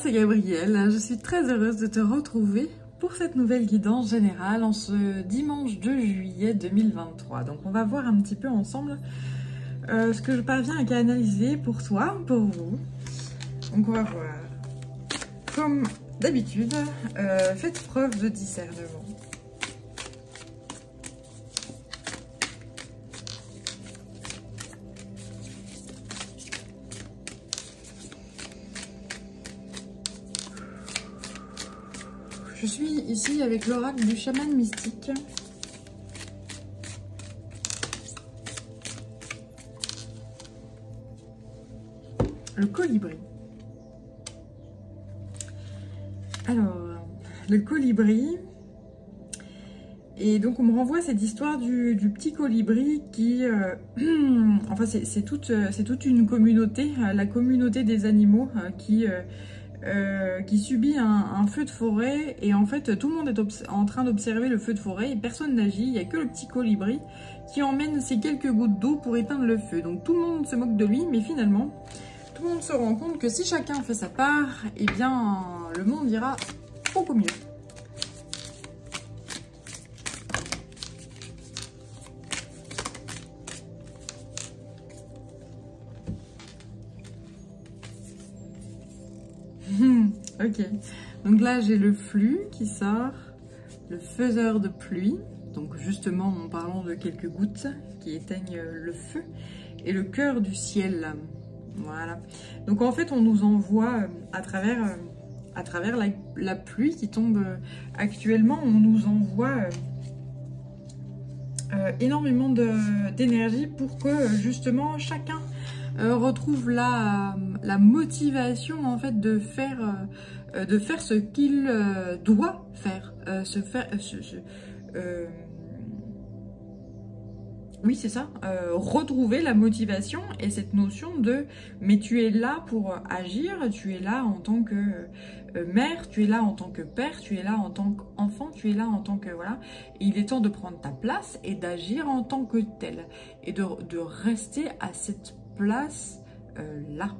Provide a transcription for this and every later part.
c'est Gabrielle, je suis très heureuse de te retrouver pour cette nouvelle guidance générale en ce dimanche 2 juillet 2023. Donc on va voir un petit peu ensemble ce que je parviens à canaliser pour toi, pour vous. Donc on va voir, comme d'habitude, faites preuve de discernement. Je suis ici avec l'oracle du chaman mystique. Le colibri. Alors, le colibri. Et donc on me renvoie cette histoire du petit colibri qui... enfin c'est toute une communauté, la communauté des animaux qui subit un feu de forêt, et en fait tout le monde est en train d'observer le feu de forêt et personne n'agit. Il n'y a que le petit colibri qui emmène ces quelques gouttes d'eau pour éteindre le feu. Donc tout le monde se moque de lui, mais finalement tout le monde se rend compte que si chacun fait sa part, eh bien le monde ira beaucoup mieux. Ok, donc là j'ai le flux qui sort, le faiseur de pluie, donc justement en parlant de quelques gouttes qui éteignent le feu, et le cœur du ciel. Voilà, donc en fait on nous envoie à travers la pluie qui tombe actuellement, on nous envoie énormément d'énergie pour que justement chacun retrouve la motivation en fait de faire ce qu'il doit faire, oui c'est ça, retrouver la motivation et cette notion de mais tu es là pour agir, tu es là en tant que mère, tu es là en tant que père, tu es là en tant qu'enfant, tu es là en tant que voilà, et il est temps de prendre ta place et d'agir en tant que tel et de rester à cette place là.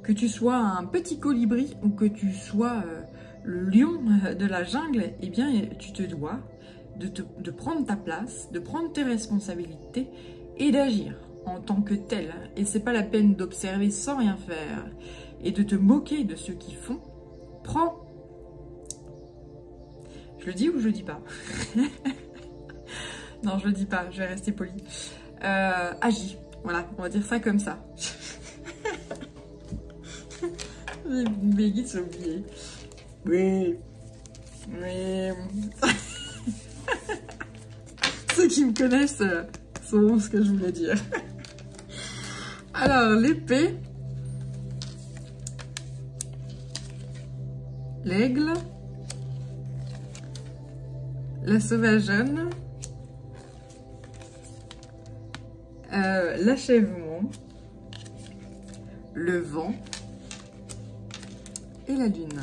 Que tu sois un petit colibri ou que tu sois le lion de la jungle, eh bien tu te dois de prendre ta place, de prendre tes responsabilités et d'agir en tant que tel. Et c'est pas la peine d'observer sans rien faire et de te moquer de ceux qui font. Prends. Je le dis ou je le dis pas? Non, je le dis pas, je vais rester polie. Agis. Voilà, on va dire ça comme ça. Mes guides sont oubliés. Oui. Oui. Ceux qui me connaissent sauront ce que je voulais dire. Alors, l'épée. L'aigle. La sauvageonne. L'achèvement. Le vent. Et la lune.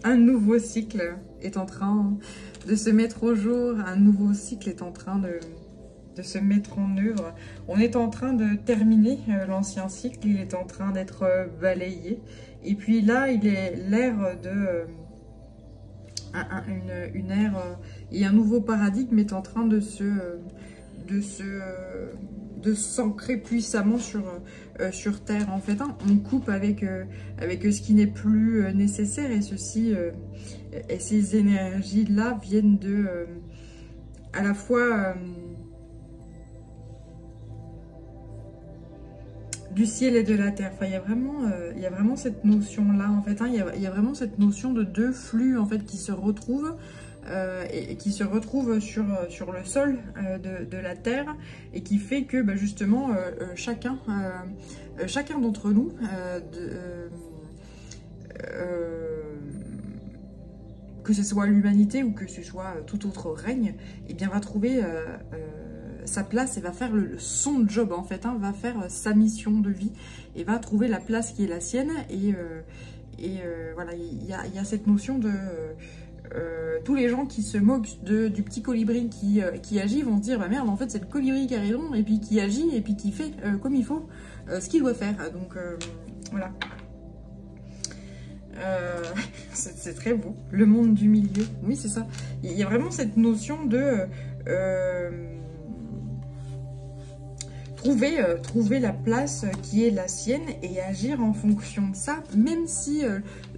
Un nouveau cycle est en train de se mettre au jour, un nouveau cycle est en train de se mettre en œuvre. On est en train de terminer l'ancien cycle, il est en train d'être balayé. Et puis là, il est l'ère de... une ère et un nouveau paradigme est en train de s'ancrer puissamment sur Terre. En fait, hein, on coupe avec ce qui n'est plus nécessaire, et et ces énergies-là viennent à la fois du ciel et de la terre. Enfin, il y a vraiment cette notion-là, en fait. Hein, il y a vraiment cette notion de deux flux, en fait, qui se retrouvent. Et qui se retrouve sur le sol de la terre, et qui fait que bah, justement chacun d'entre nous que ce soit l'humanité ou que ce soit tout autre règne, eh bien va trouver sa place et va faire son job en fait, hein, va faire sa mission de vie et va trouver la place qui est la sienne. Et voilà, il y a cette notion de tous les gens qui se moquent du petit colibri qui agit vont se dire bah merde, en fait c'est le colibri qui a raison, et puis qui agit et puis qui fait comme il faut ce qu'il doit faire. Donc Voilà. C'est très beau. Le monde du milieu. Oui, c'est ça. Il y a vraiment cette notion de trouver la place qui est la sienne et agir en fonction de ça, même si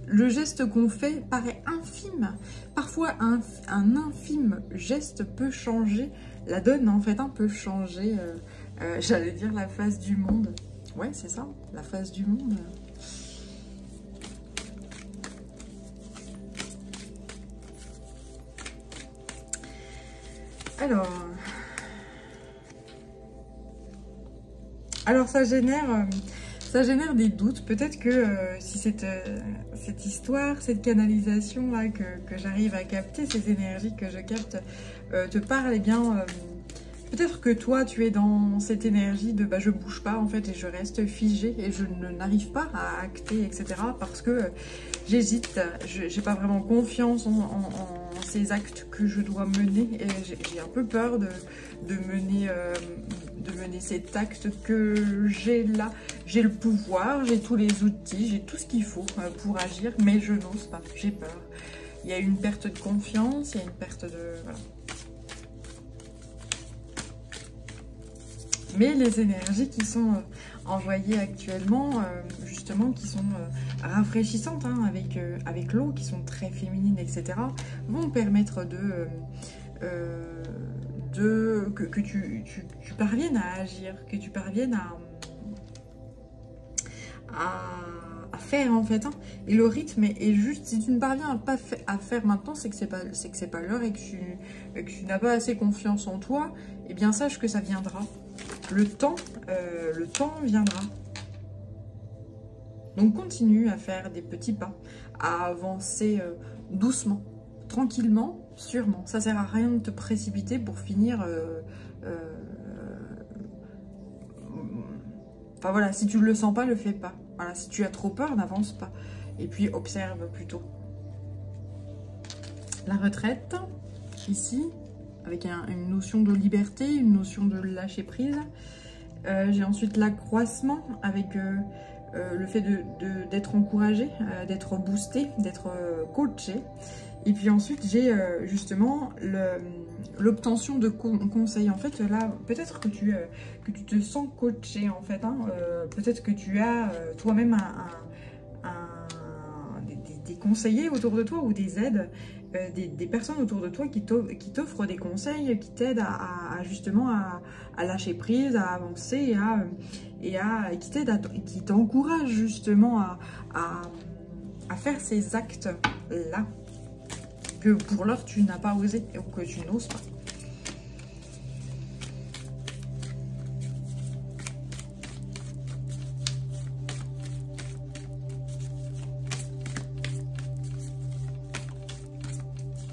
le geste qu'on fait paraît infime. Parfois, un infime geste peut changer la donne, en fait, peut changer, j'allais dire, la face du monde. Ouais, c'est ça, la face du monde. Alors ça génère des doutes. Peut-être que si cette histoire, cette canalisation là que j'arrive à capter, ces énergies que je capte te parlent, eh bien peut-être que toi tu es dans cette énergie de je bouge pas en fait et je reste figée et je n'arrive pas à acter, etc. parce que j'hésite, j'ai pas vraiment confiance en ces actes que je dois mener et j'ai un peu peur de mener cet acte que j'ai là. J'ai le pouvoir, j'ai tous les outils, j'ai tout ce qu'il faut pour agir, mais je n'ose pas, j'ai peur. Il y a une perte de confiance, il y a une perte de... Voilà. Mais les énergies qui sont envoyées actuellement, justement, qui sont rafraîchissantes avec l'eau, qui sont très féminines, etc., vont permettre que tu parviennes à agir, que tu parviennes à faire en fait. Et le rythme est juste, si tu ne parviens pas à faire maintenant, c'est que c'est pas l'heure et que tu n'as pas assez confiance en toi, et bien sache que ça viendra. Le temps viendra. Donc continue à faire des petits pas, à avancer doucement, tranquillement, sûrement. Ça sert à rien de te précipiter pour finir... Enfin voilà, si tu ne le sens pas, le fais pas. Voilà, si tu as trop peur, n'avance pas. Et puis observe plutôt. La retraite, ici, avec une notion de liberté, une notion de lâcher prise. J'ai ensuite l'accroissement avec le fait d'être encouragé, d'être boosté, d'être coaché. Et puis ensuite, j'ai justement l'obtention de conseils. En fait, là, peut-être que tu te sens coaché, en fait. Peut-être que tu as toi-même des conseillers autour de toi ou des aides, des personnes autour de toi qui t'offrent des conseils, qui t'aident justement à lâcher prise, à avancer qui t'encouragent justement à faire ces actes-là que pour l'heure tu n'as pas osé ou que tu n'oses pas.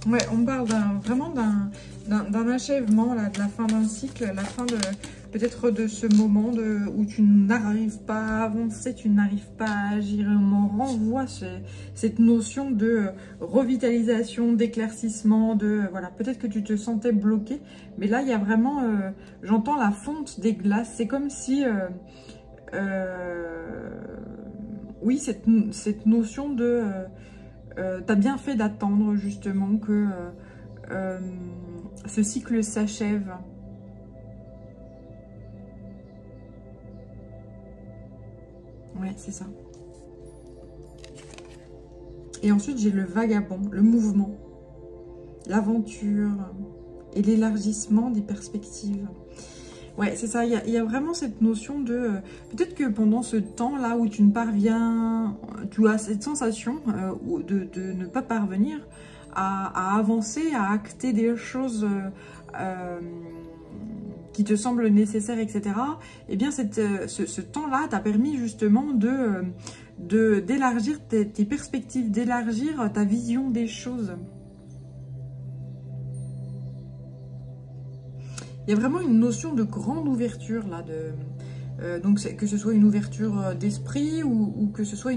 Ouais, on parle vraiment d'un achèvement, là, de la fin d'un cycle, la fin de peut-être de ce moment où tu n'arrives pas à avancer, tu n'arrives pas à agir. On me renvoie cette notion de revitalisation, d'éclaircissement, voilà, peut-être que tu te sentais bloqué, mais là il y a vraiment, j'entends la fonte des glaces. C'est comme si, oui, cette notion de t'as bien fait d'attendre justement que ce cycle s'achève. Ouais, c'est ça. Et ensuite, j'ai le vagabond, le mouvement, l'aventure et l'élargissement des perspectives. Ouais, c'est ça. Il y a vraiment cette notion de... peut-être que pendant ce temps-là où tu ne parviens... Tu as cette sensation de ne pas parvenir à avancer, à acter des choses qui te semblent nécessaires, etc. Eh bien, ce temps-là t'a permis justement d'élargir tes perspectives, d'élargir ta vision des choses. Il y a vraiment une notion de grande ouverture, là, Donc que ce soit une ouverture d'esprit ou que ce soit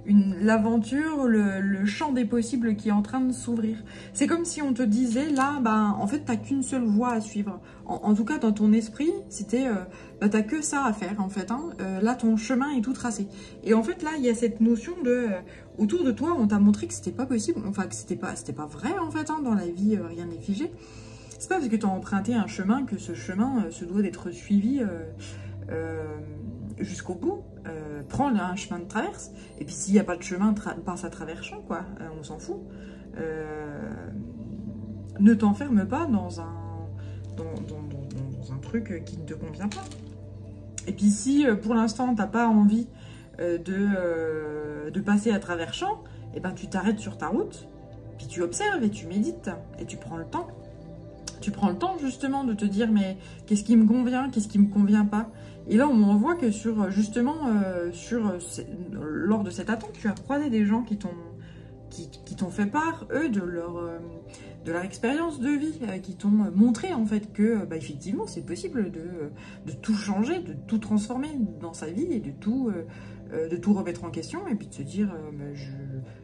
l'aventure, le champ des possibles qui est en train de s'ouvrir. C'est comme si on te disait, là, ben, en fait, t'as qu'une seule voie à suivre. En tout cas, dans ton esprit, c'était, t'as que ça à faire, en fait. Hein. Là, ton chemin est tout tracé. Et en fait, là, il y a cette notion de... autour de toi, on t'a montré que c'était pas possible, enfin, que c'était pas vrai, en fait. Hein. Dans la vie, rien n'est figé. C'est pas parce que tu as emprunté un chemin que ce chemin se doit d'être suivi jusqu'au bout. Prends un chemin de traverse, et puis s'il n'y a pas de chemin, passe à travers champ, quoi. On s'en fout. Ne t'enferme pas dans un truc qui ne te convient pas. Et puis si pour l'instant t'as pas envie de passer à travers champ, et ben tu t'arrêtes sur ta route, puis tu observes et tu médites, et tu prends le temps. Tu prends le temps justement de te dire mais qu'est-ce qui me convient, qu'est-ce qui me convient pas. Et là on voit que sur justement lors de cette attente, tu as croisé des gens qui t'ont fait part eux de leur expérience de vie, qui t'ont montré en fait que effectivement c'est possible de tout changer, de tout transformer dans sa vie et de tout remettre en question et puis de se dire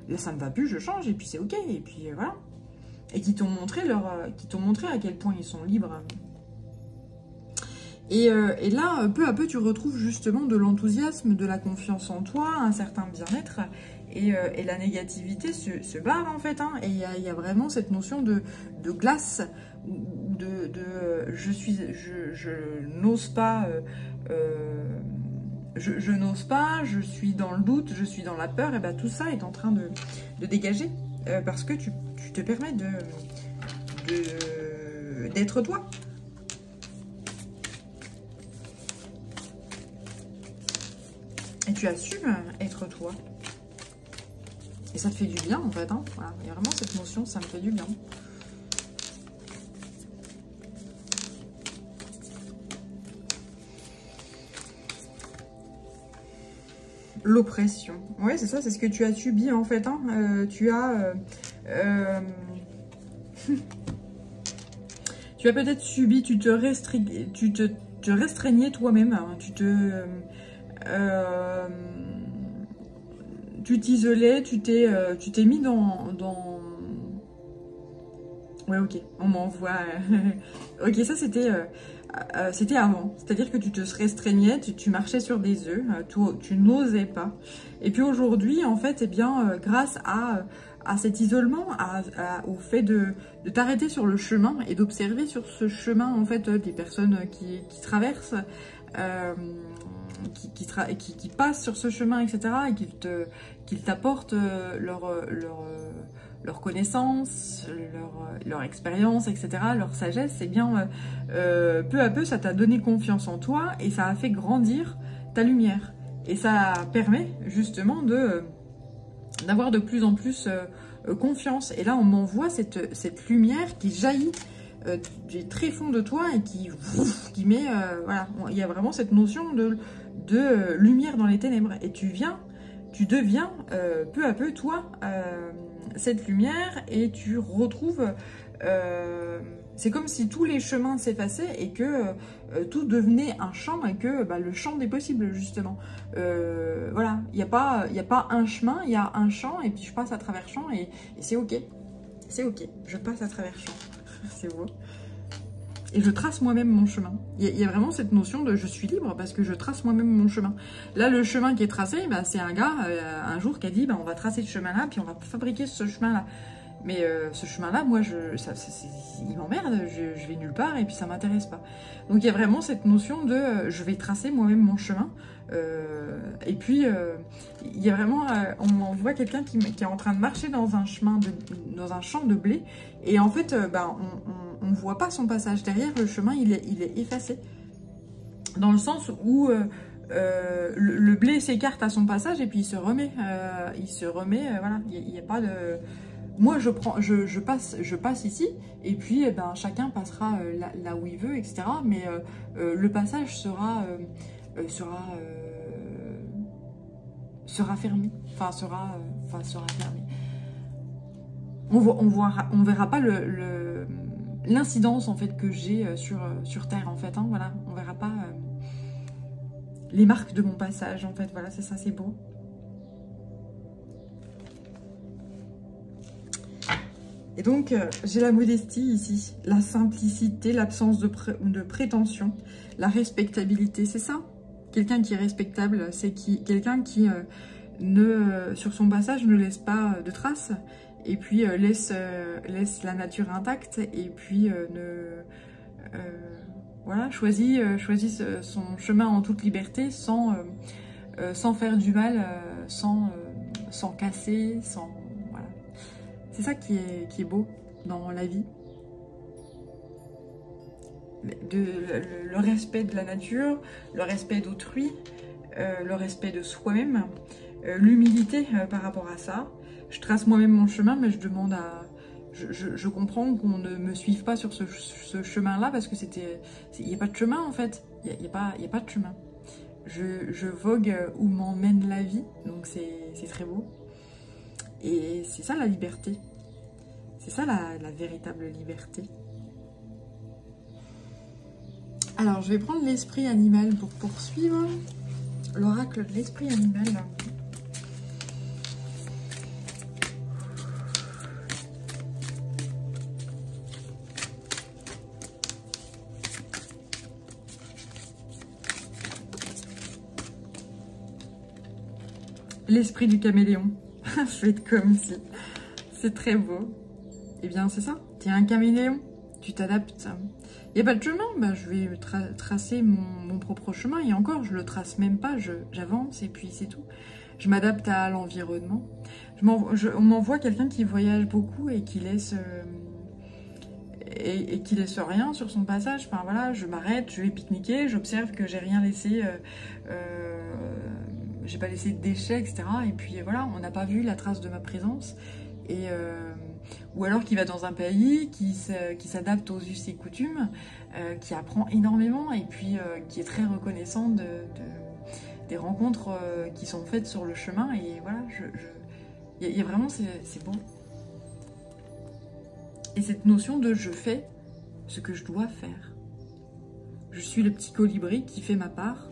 là ça me va plus, je change et puis c'est ok et puis voilà. Et qui t'ont montré à quel point ils sont libres. Et là, peu à peu, tu retrouves justement de l'enthousiasme, de la confiance en toi, un certain bien-être, et la négativité se barre en fait. Hein, et il y a vraiment cette notion de glace, je n'ose pas, je n'ose pas, je suis dans le doute, je suis dans la peur, et bien tout ça est en train de dégager. Parce que tu te permets d'être toi. Et tu assumes être toi. Et ça te fait du bien, en fait. Hein. Voilà. Il y a vraiment cette notion, ça me fait du bien. L'oppression. Ouais, c'est ça, c'est ce que tu as subi, en fait. Hein. Tu as peut-être subi, tu te restreignais toi-même. Hein. Tu t'isolais, tu t'es mis dans... Ouais, ok, on m'envoie... ok, ça c'était avant. C'est-à-dire que tu te restreignais, tu marchais sur des œufs, tu n'osais pas. Et puis aujourd'hui, en fait, eh bien, grâce à cet isolement, au fait de t'arrêter sur le chemin et d'observer sur ce chemin, en fait, des personnes qui traversent... qui passent sur ce chemin, etc., et qu'ils t'apportent leur connaissance, leur expérience, etc., leur sagesse, et bien, peu à peu, ça t'a donné confiance en toi, et ça a fait grandir ta lumière. Et ça permet, justement, d'avoir de plus en plus confiance. Et là, on m'envoie cette lumière qui jaillit du très fond de toi et qui met... voilà, il y a vraiment cette notion de lumière dans les ténèbres. Et tu deviens peu à peu, toi, cette lumière, et tu retrouves... c'est comme si tous les chemins s'effaçaient et que tout devenait un champ, et que le champ des possibles, justement. Voilà, il n'y a pas un chemin, il y a un champ, et puis je passe à travers champ, et c'est ok. C'est ok, je passe à travers champ. C'est beau. Et je trace moi-même mon chemin. Il y a vraiment cette notion de je suis libre parce que je trace moi-même mon chemin. Là, le chemin qui est tracé, c'est un gars, un jour, qui a dit on va tracer ce chemin-là, puis on va fabriquer ce chemin-là. Mais ce chemin-là, moi, il m'emmerde, je vais nulle part et puis ça m'intéresse pas. Donc il y a vraiment cette notion de je vais tracer moi-même mon chemin. Et puis il y a vraiment, on voit quelqu'un qui est en train de marcher dans un dans un champ de blé, et en fait, on voit pas son passage derrière. Le chemin, il est effacé, dans le sens où le blé s'écarte à son passage et puis il se remet, voilà, il n'y a pas de... Moi, je passe ici, et puis chacun passera là où il veut, etc. Mais le passage sera fermé. Enfin, sera fermé. On verra pas l'incidence en fait que j'ai sur Terre, en fait. Hein, voilà, on verra pas les marques de mon passage, en fait. Voilà, c'est ça, c'est beau. Et donc, j'ai la modestie ici, la simplicité, l'absence de prétention, la respectabilité, c'est ça. Quelqu'un qui est respectable, c'est quelqu'un qui, sur son passage, ne laisse pas de traces, et puis laisse la nature intacte, et puis voilà, choisit son chemin en toute liberté, sans faire du mal, sans casser, sans... C'est ça qui est beau dans la vie. Le respect de la nature, le respect d'autrui, le respect de soi-même, l'humilité par rapport à ça. Je trace moi-même mon chemin, mais je demande à... Je comprends qu'on ne me suive pas sur ce chemin-là, parce que il n'y a pas de chemin en fait. Il n'y a pas de chemin. Je vogue où m'emmène la vie, donc c'est très beau. Et c'est ça la liberté. C'est ça la véritable liberté. Alors, je vais prendre l'esprit animal pour poursuivre. L'oracle de l'esprit animal. L'esprit du caméléon. Faites comme si. C'est très beau. Eh bien, c'est ça. Tu es un caméléon. Tu t'adaptes. Il n'y a pas de chemin. Bah, je vais tracer mon propre chemin. Et encore, je le trace même pas. J'avance et puis c'est tout. Je m'adapte à l'environnement. On m'envoie quelqu'un qui voyage beaucoup et qui laisse... et qui laisse rien sur son passage. Enfin voilà, je m'arrête, je vais pique-niquer, j'observe que j'ai rien laissé... j'ai pas laissé de déchets, etc. Et puis voilà, on n'a pas vu la trace de ma présence. Et, ou alors qui va dans un pays, qui s'adapte aux us et coutumes, qui apprend énormément et puis qui est très reconnaissant des rencontres qui sont faites sur le chemin. Et voilà, il y a vraiment, c'est beau. Et cette notion de je fais ce que je dois faire. Je suis le petit colibri qui fait ma part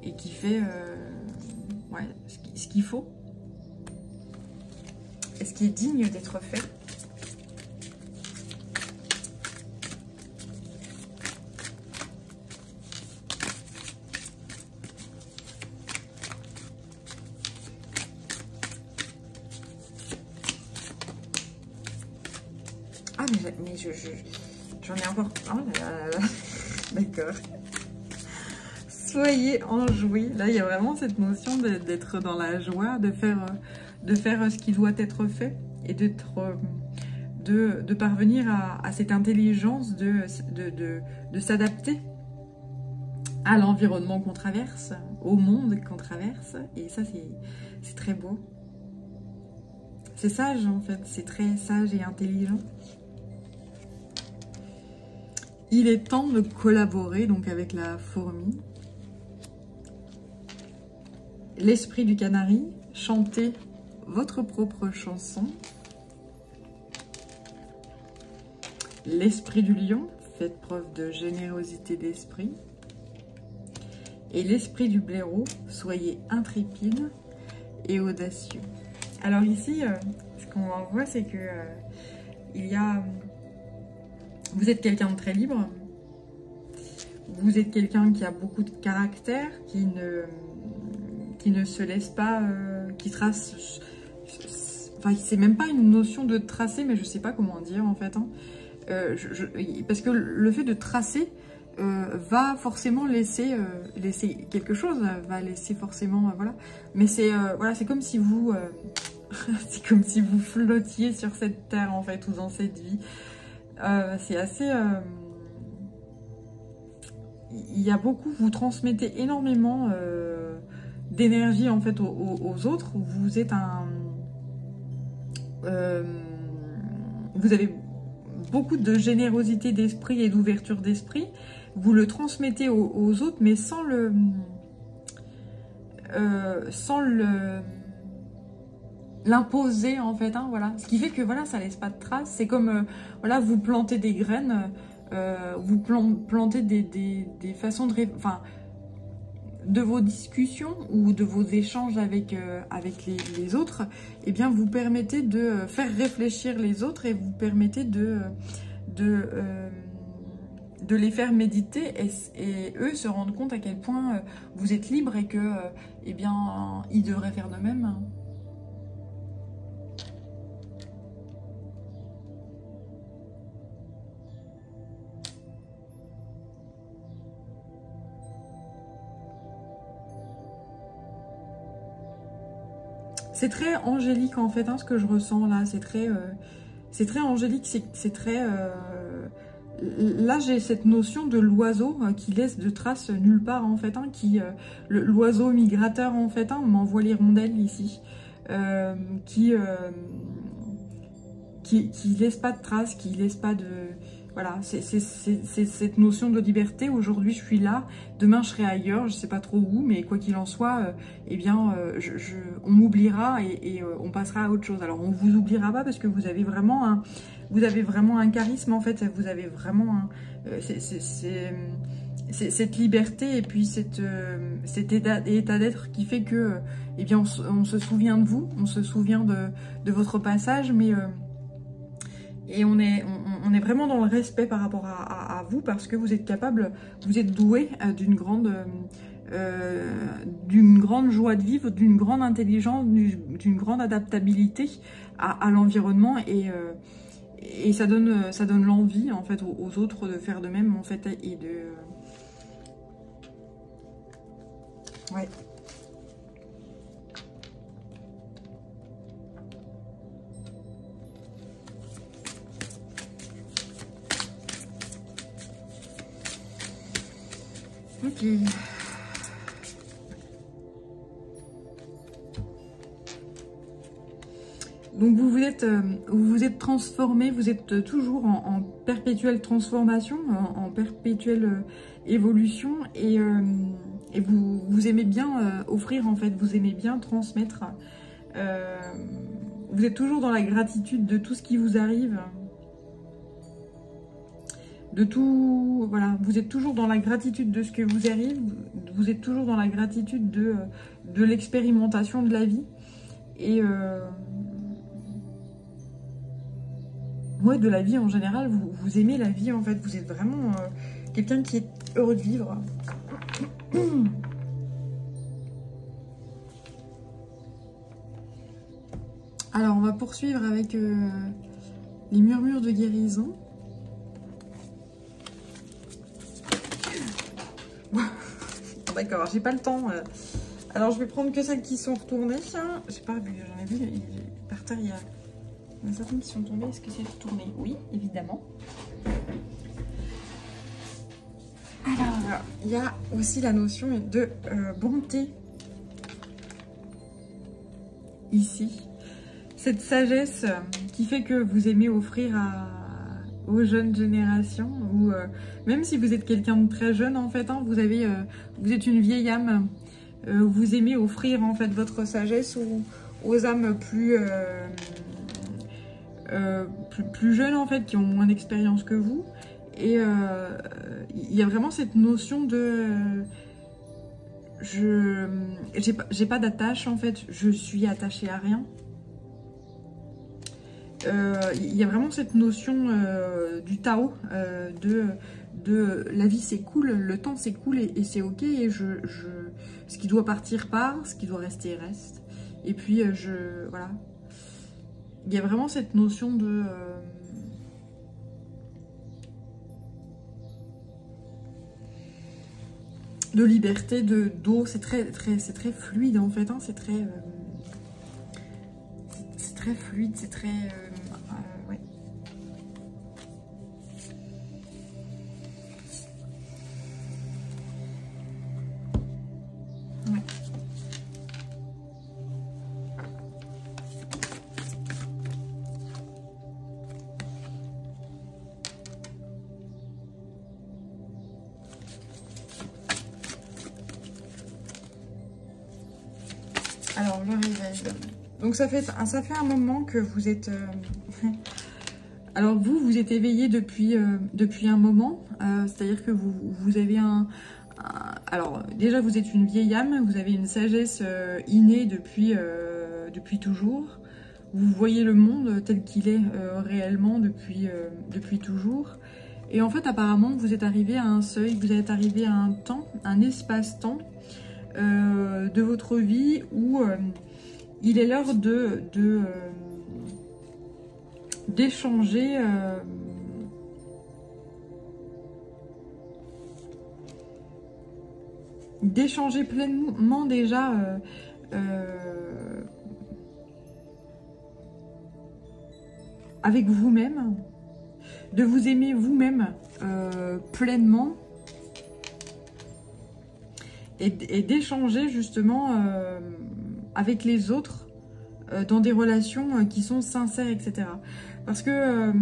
et qui fait ouais, ce qu'il faut. Et ce qui est digne d'être fait. Ah mais j'en ai encore... Oh là là. D'accord. Soyez enjoués. Là, il y a vraiment cette notion d'être dans la joie, de faire ce qui doit être fait et de parvenir à cette intelligence de s'adapter à l'environnement qu'on traverse, au monde qu'on traverse. Et ça, c'est très beau. C'est sage, en fait. C'est très sage et intelligent. Il est temps de collaborer donc avec la fourmi. L'esprit du canari, chantez votre propre chanson. L'esprit du lion, faites preuve de générosité d'esprit. Et l'esprit du blaireau, soyez intrépide et audacieux. Alors ici, ce qu'on voit, c'est que il y a... Vous êtes quelqu'un de très libre. Vous êtes quelqu'un qui a beaucoup de caractère, qui ne se laisse pas, qui trace... Enfin, c'est même pas une notion de tracer, mais je sais pas comment dire en fait. Hein. Parce que le fait de tracer va forcément laisser quelque chose, va laisser forcément... voilà. Mais c'est voilà, c'est comme si vous... c'est comme si vous flottiez sur cette terre en fait, ou dans cette vie. C'est assez... il y a beaucoup, vous transmettez énormément d'énergie en fait aux autres. Vous êtes un... vous avez beaucoup de générosité d'esprit et d'ouverture d'esprit. Vous le transmettez aux autres, mais sans l'imposer en fait, hein, voilà. Ce qui fait que voilà, ça laisse pas de traces. C'est comme voilà, vous plantez des graines, vous plantez des façons de... Enfin, de vos discussions ou de vos échanges avec, les autres, eh bien, vous permettez de faire réfléchir les autres et vous permettez de les faire méditer et eux se rendent compte à quel point vous êtes libre et que, eh bien, ils devraient faire de même. C'est très angélique en fait, hein, ce que je ressens là. C'est très angélique, c'est très... Là, j'ai cette notion de l'oiseau qui laisse de traces nulle part en fait, hein, l'oiseau migrateur en fait, hein, on m'envoie l'hirondelle ici, qui laisse pas de traces, qui laisse pas de... Voilà, c'est cette notion de liberté. Aujourd'hui, je suis là, demain, je serai ailleurs, je sais pas trop où, mais quoi qu'il en soit, eh bien, on m'oubliera et on passera à autre chose. Alors, on vous oubliera pas parce que vous avez vraiment un charisme, en fait, vous avez vraiment cette liberté et puis cet état d'être qui fait que, eh bien, on se souvient de vous, on se souvient de votre passage, mais... Et on est vraiment dans le respect par rapport à vous parce que vous êtes capable, vous êtes doué d'une grande joie de vivre, d'une grande intelligence, d'une grande adaptabilité à l'environnement et ça donne l'envie en fait aux autres de faire de même en fait et de... Ouais. Ok. Donc vous vous êtes transformé, vous êtes toujours en perpétuelle transformation, en perpétuelle évolution et vous aimez bien offrir en fait, vous aimez bien transmettre. Vous êtes toujours dans la gratitude de tout ce qui vous arrive. De tout, voilà, vous êtes toujours dans la gratitude de ce que vous arrive, vous êtes toujours dans la gratitude de l'expérimentation de la vie et ouais, de la vie en général, vous aimez la vie en fait, vous êtes vraiment quelqu'un qui est heureux de vivre. Alors on va poursuivre avec les murmures de guérison. D'accord, j'ai pas le temps. Alors je vais prendre que celles qui sont retournées. J'ai pas vu, j'en ai vu par terre, il y en a certaines qui sont tombées. Est-ce que c'est retourné? Oui, évidemment. Alors, il y a aussi la notion de bonté. Ici. Cette sagesse qui fait que vous aimez offrir aux jeunes générations, ou même si vous êtes quelqu'un de très jeune en fait, hein, vous êtes une vieille âme, vous aimez offrir en fait votre sagesse aux âmes plus jeunes en fait, qui ont moins d'expérience que vous, et il y a vraiment cette notion de j'ai pas d'attache en fait, je suis attachée à rien. Il y a vraiment cette notion du Tao, de la vie s'écoule, le temps s'écoule et c'est ok, et ce qui doit partir part, ce qui doit rester reste. Et puis voilà, il y a vraiment cette notion de liberté, d'eau. C'est très fluide en fait, hein, c'est très fluide, c'est très ouais. Ouais. Alors le réveil. Donc ça fait un moment que vous êtes... Alors vous êtes éveillé depuis un moment. C'est-à-dire que vous avez alors, déjà, vous êtes une vieille âme, vous avez une sagesse innée depuis toujours. Vous voyez le monde tel qu'il est réellement depuis toujours. Et en fait, apparemment, vous êtes arrivé à un seuil, vous êtes arrivé à un temps, un espace-temps de votre vie où il est l'heure d'échanger pleinement déjà avec vous-même, de vous aimer vous-même pleinement et d'échanger justement avec les autres dans des relations qui sont sincères, etc. Parce que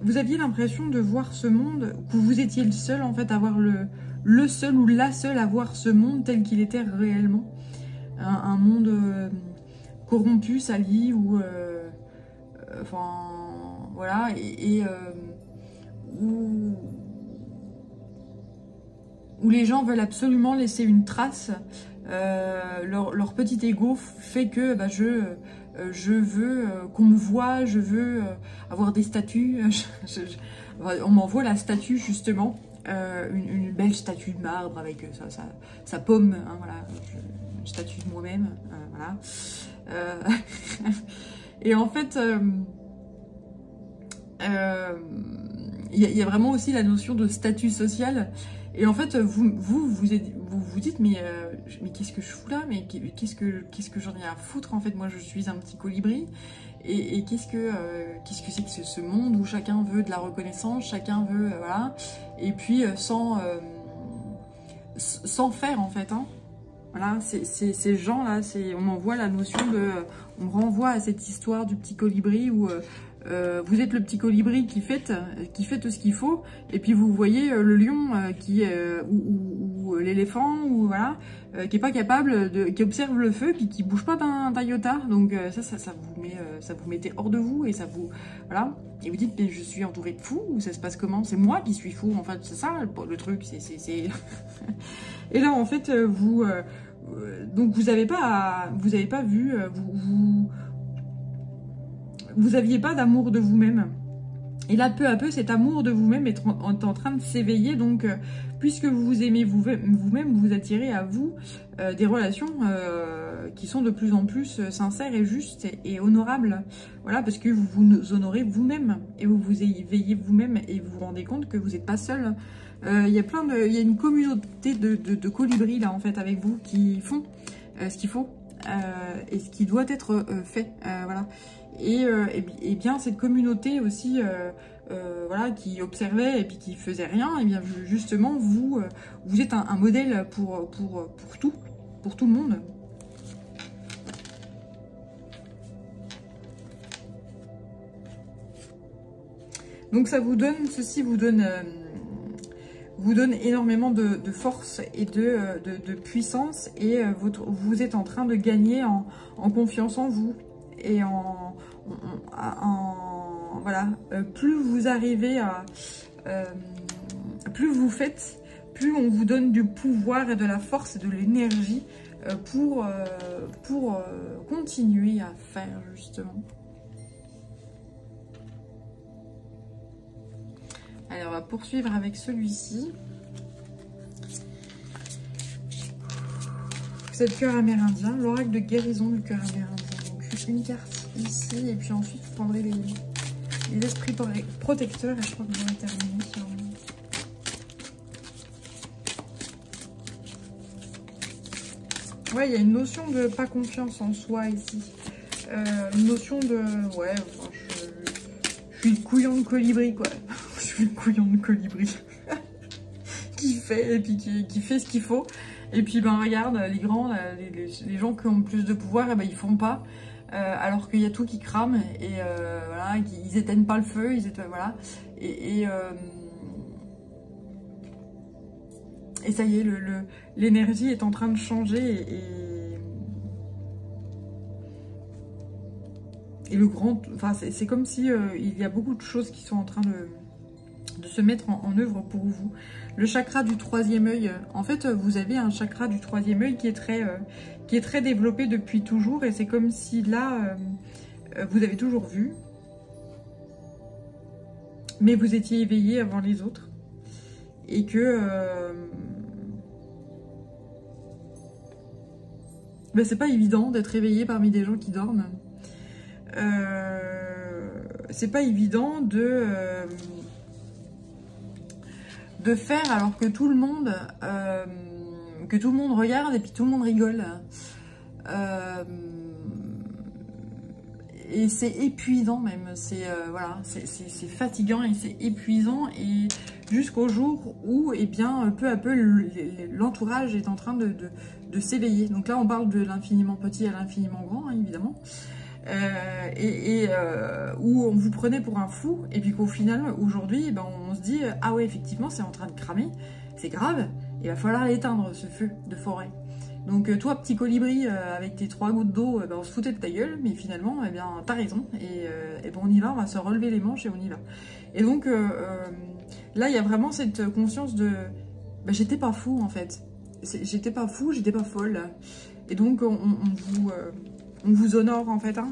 vous aviez l'impression de voir ce monde, que vous étiez le seul en fait à voir le seul ou la seule à voir ce monde tel qu'il était réellement. Un monde corrompu, sali, ou enfin voilà, où les gens veulent absolument laisser une trace. Leur petit ego fait que bah, je veux qu'on me voie, je veux avoir des statues. On m'envoie la statue justement, une belle statue de marbre avec sa paume, hein, voilà, une statue de moi-même, voilà. Et en fait, il y a vraiment aussi la notion de statut social. Et en fait, vous dites, mais qu'est-ce que je fous là? Mais qu'est-ce que j'en ai à foutre? En fait, moi, je suis un petit colibri. Et qu'est-ce que c'est que ce monde où chacun veut de la reconnaissance, chacun veut, voilà. Et puis, sans faire, en fait, hein. Voilà, ces gens-là, on m'envoie la notion de... On me renvoie à cette histoire du petit colibri où... vous êtes le petit colibri qui fait tout ce qu'il faut, et puis vous voyez le lion ou l'éléphant, ou voilà, qui est pas capable qui observe le feu, puis qui bouge pas d'un iota. Donc ça vous mettez hors de vous, et ça vous, voilà. Et vous dites, mais je suis entouré de fous, ou ça se passe comment? C'est moi qui suis fou, en fait, c'est ça le truc, c'est... Et là, en fait, donc vous avez pas vu, vous aviez pas d'amour de vous-même. Et là, peu à peu, cet amour de vous-même est en train de s'éveiller. Donc, puisque vous vous aimez vous-même, vous attirez à vous des relations qui sont de plus en plus sincères et justes et honorables. Voilà, parce que vous vous honorez vous-même et vous vous éveillez vous-même et vous vous rendez compte que vous n'êtes pas seul. Il y a une communauté de colibris là, en fait, avec vous, qui font ce qu'il faut et ce qui doit être fait. Voilà. Et bien cette communauté aussi voilà, qui observait et puis qui faisait rien, et bien justement vous êtes un modèle pour tout le monde. Donc ça vous donne, ceci vous donne énormément de force et de puissance, et vous êtes en train de gagner en confiance en vous. Et voilà, plus vous arrivez à... plus vous faites, plus on vous donne du pouvoir et de la force et de l'énergie pour continuer à faire, justement. Allez, on va poursuivre avec celui-ci. C'est le cœur amérindien, l'oracle de guérison du cœur amérindien. Une carte ici, et puis ensuite vous prendrez les esprits protecteurs, et je crois que vous aurez terminé sur... Ouais, il y a une notion de pas confiance en soi ici. Une notion de... Ouais, enfin, je suis le couillon de colibri, quoi. Je suis le couillon de colibri. Qui fait, et puis qui fait ce qu'il faut. Et puis, ben, regarde, les grands, les gens qui ont plus de pouvoir, eh ben, ils font pas. Alors qu'il y a tout qui crame, et voilà, ils éteignent pas le feu, voilà, et ça y est, l'énergie est en train de changer, et le grand, enfin c'est comme si il y a beaucoup de choses qui sont en train de se mettre en œuvre pour vous. Le chakra du troisième œil, en fait, vous avez un chakra du troisième œil qui est très développé depuis toujours, et c'est comme si là, vous avez toujours vu, mais vous étiez éveillé avant les autres, et que ben, c'est pas évident d'être éveillé parmi des gens qui dorment. C'est pas évident de faire alors que tout le monde regarde et puis tout le monde rigole. Et c'est épuisant même, voilà, c'est fatigant et c'est épuisant, et jusqu'au jour où, eh bien, peu à peu, l'entourage est en train de s'éveiller. Donc là, on parle de l'infiniment petit à l'infiniment grand, hein, évidemment, où on vous prenait pour un fou, et puis qu'au final, aujourd'hui, eh ben, on se dit « Ah ouais, effectivement, c'est en train de cramer, c'est grave, il va falloir l'éteindre, ce feu de forêt ». Donc toi, petit colibri, avec tes 3 gouttes d'eau, ben, on se foutait de ta gueule, mais finalement, eh bien, t'as raison, et ben, on y va, on va se relever les manches et on y va. Et donc, là, il y a vraiment cette conscience de... Ben, j'étais pas fou, en fait. J'étais pas fou, j'étais pas folle. Et donc, on vous honore, en fait, hein,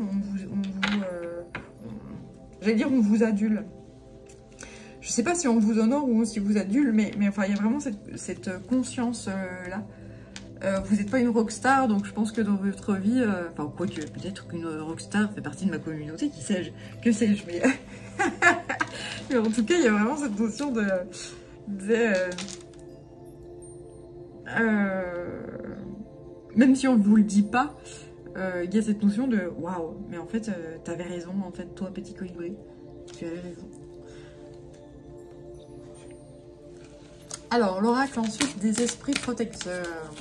j'allais dire, on vous adule. Je sais pas si on vous honore ou si vous adule, mais enfin, il y a vraiment cette conscience-là. Vous n'êtes pas une rockstar, donc je pense que dans votre vie, enfin quoique, peut-être qu'une rockstar fait partie de ma communauté, qui sais-je, que sais-je, mais... mais en tout cas, il y a vraiment cette notion même si on ne vous le dit pas, il y a cette notion de « Waouh, mais en fait, t'avais raison, en fait, toi, petit colibri, tu avais raison. » Alors, l'oracle ensuite des esprits protecteurs.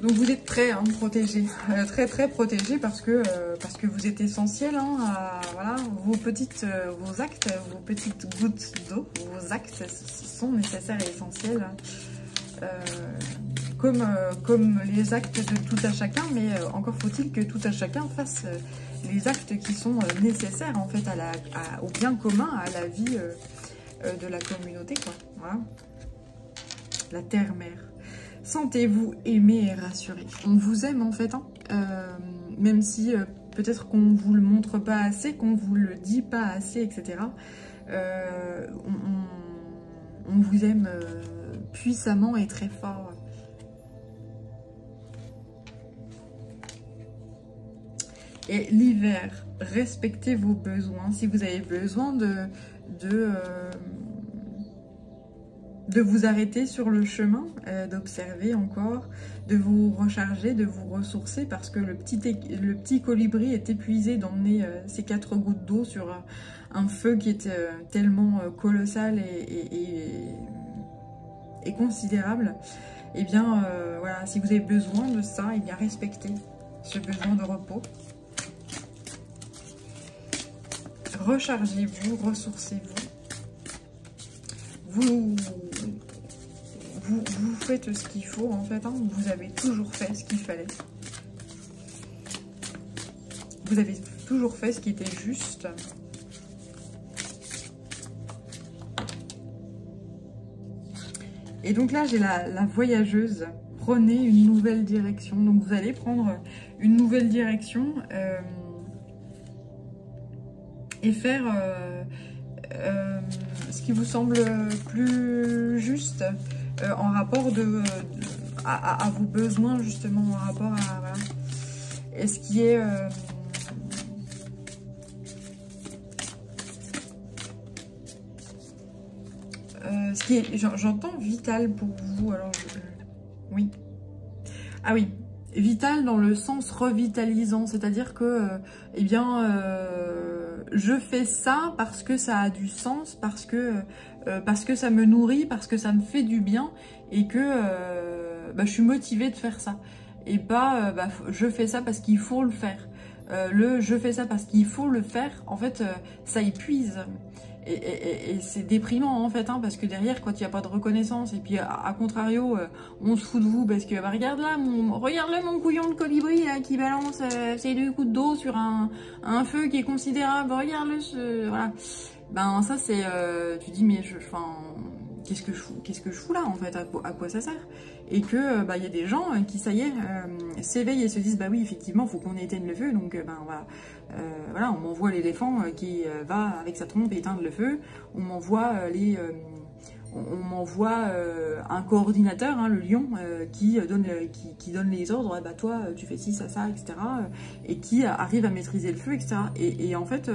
Donc vous êtes très protégé, très protégé parce que vous êtes essentiel, hein, voilà, vos actes, vos petites gouttes d'eau, vos actes sont nécessaires et essentiels, comme les actes de tout à chacun, mais encore faut-il que tout à chacun fasse les actes qui sont nécessaires en fait au bien commun, à la vie de la communauté, quoi. Voilà. La terre-mère. Sentez-vous aimé et rassuré. On vous aime en fait, hein, même si peut-être qu'on ne vous le montre pas assez, qu'on ne vous le dit pas assez, etc. On vous aime puissamment et très fort. Et l'hiver, respectez vos besoins. Si vous avez besoin de vous arrêter sur le chemin, d'observer encore, de vous recharger, de vous ressourcer, parce que le petit colibri est épuisé d'emmener ses 4 gouttes d'eau sur un feu qui est tellement colossal et considérable. Et bien, voilà, si vous avez besoin de ça, et bien respectez ce besoin de repos. Rechargez-vous, ressourcez-vous. Vous faites ce qu'il faut, en fait, hein. Vous avez toujours fait ce qu'il fallait. Vous avez toujours fait ce qui était juste. Et donc là, j'ai la voyageuse. Prenez une nouvelle direction. Donc vous allez prendre une nouvelle direction et faire... ce qui vous semble plus juste en rapport à vos besoins, justement, en rapport à... Voilà, et ce qui est... ce qui est... J'entends vital pour vous, alors... oui. Ah oui, vital dans le sens revitalisant, c'est-à-dire que, eh bien... je fais ça parce que ça a du sens, parce que ça me nourrit, parce que ça me fait du bien, et que je suis motivée de faire ça. Et pas je fais ça parce qu'il faut le faire. Je fais ça parce qu'il faut le faire, en fait, ça épuise. Et c'est déprimant en fait, hein, parce que derrière, quand il n'y a pas de reconnaissance, et puis à contrario, on se fout de vous parce que bah, regarde là, mon couillon de colibri là, qui balance ses 2 coups d'eau sur un feu qui est considérable, regarde-le, voilà. Ben ça c'est, tu dis mais qu'est-ce que je fous là en fait, à quoi ça sert? Et que bah il y a des gens qui ça y est s'éveillent et se disent bah oui effectivement faut qu'on éteigne le feu, donc ben voilà, on m'envoie l'éléphant qui va avec sa trompe éteindre le feu, on m'envoie on m'envoie un coordinateur, hein, le lion, qui donne les ordres, bah toi tu fais ci, ça, etc. Et qui arrive à maîtriser le feu, etc. Et en fait,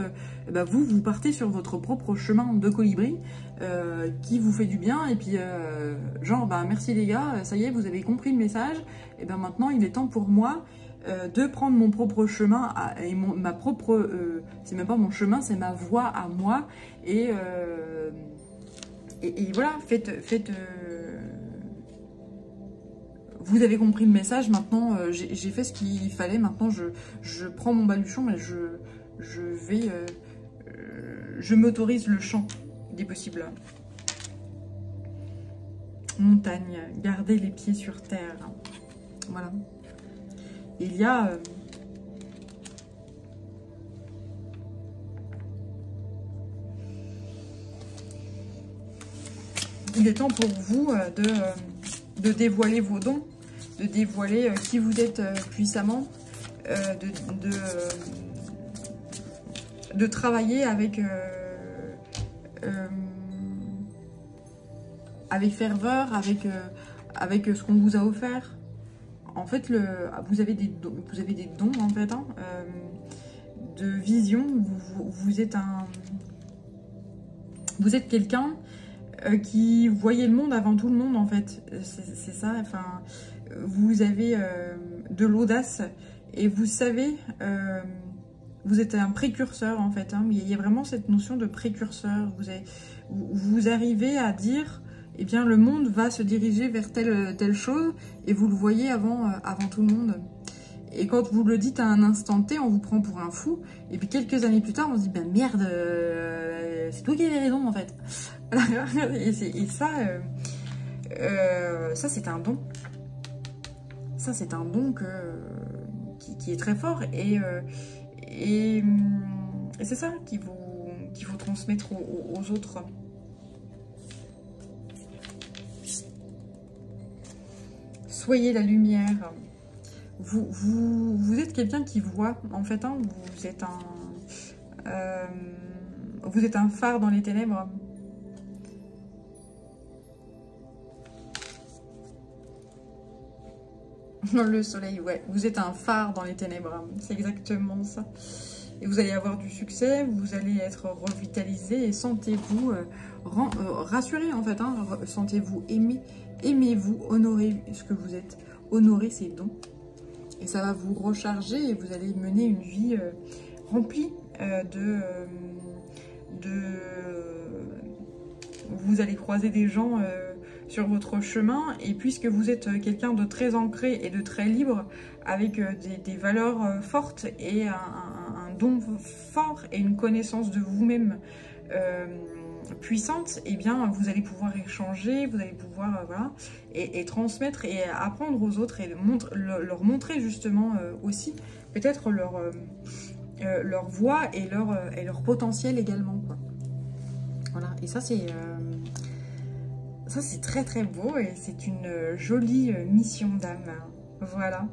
bah, vous partez sur votre propre chemin de colibri qui vous fait du bien. Et puis, genre, bah merci les gars, ça y est, vous avez compris le message. Et ben maintenant, il est temps pour moi de prendre mon propre chemin, et ma propre... c'est même pas mon chemin, c'est ma voie à moi. Et voilà, vous avez compris le message, maintenant j'ai fait ce qu'il fallait, maintenant je prends mon baluchon et je m'autorise le champ des possibles. Montagne, gardez les pieds sur terre. Voilà. Il y a... il est temps pour vous de dévoiler vos dons, de dévoiler qui vous êtes puissamment, de travailler avec ferveur, avec ce qu'on vous a offert. En fait, vous avez des dons en fait, hein, de vision. Vous êtes quelqu'un qui voyait le monde avant tout le monde en fait, c'est ça, enfin, vous avez de l'audace et vous savez, vous êtes un précurseur en fait, hein, il y a vraiment cette notion de précurseur, vous arrivez à dire, eh bien le monde va se diriger vers telle chose et vous le voyez avant tout le monde. Et quand vous le dites à un instant T, on vous prend pour un fou. Et puis quelques années plus tard, on se dit, ben merde, c'est toi qui avais raison en fait. Et ça, ça c'est un don. Ça c'est un don qui est très fort. Et c'est ça qu'il faut transmettre aux autres. Soyez la lumière. Vous êtes quelqu'un qui voit, en fait, hein, vous êtes un phare dans les ténèbres. Le soleil, ouais, vous êtes un phare dans les ténèbres, c'est exactement ça. Et vous allez avoir du succès, vous allez être revitalisé et sentez-vous rassuré, en fait, hein, sentez-vous aimé, aimez-vous, honorez ce que vous êtes, honorez ses dons. Et ça va vous recharger et vous allez mener une vie remplie vous allez croiser des gens sur votre chemin. Et puisque vous êtes quelqu'un de très ancré et de très libre, avec des valeurs fortes et un don fort et une connaissance de vous-même puissante, et eh bien vous allez pouvoir échanger, vous allez pouvoir voilà, et transmettre et apprendre aux autres et leur montrer justement aussi peut-être leur voix et leur potentiel également, quoi. Voilà, et ça c'est très très beau et c'est une jolie mission d'âme. Voilà.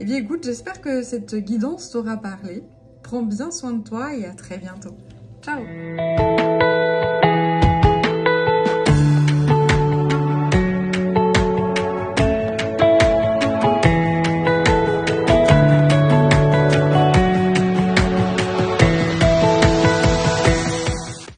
Et bien écoute, j'espère que cette guidance t'aura parlé. Prends bien soin de toi et à très bientôt. Ciao!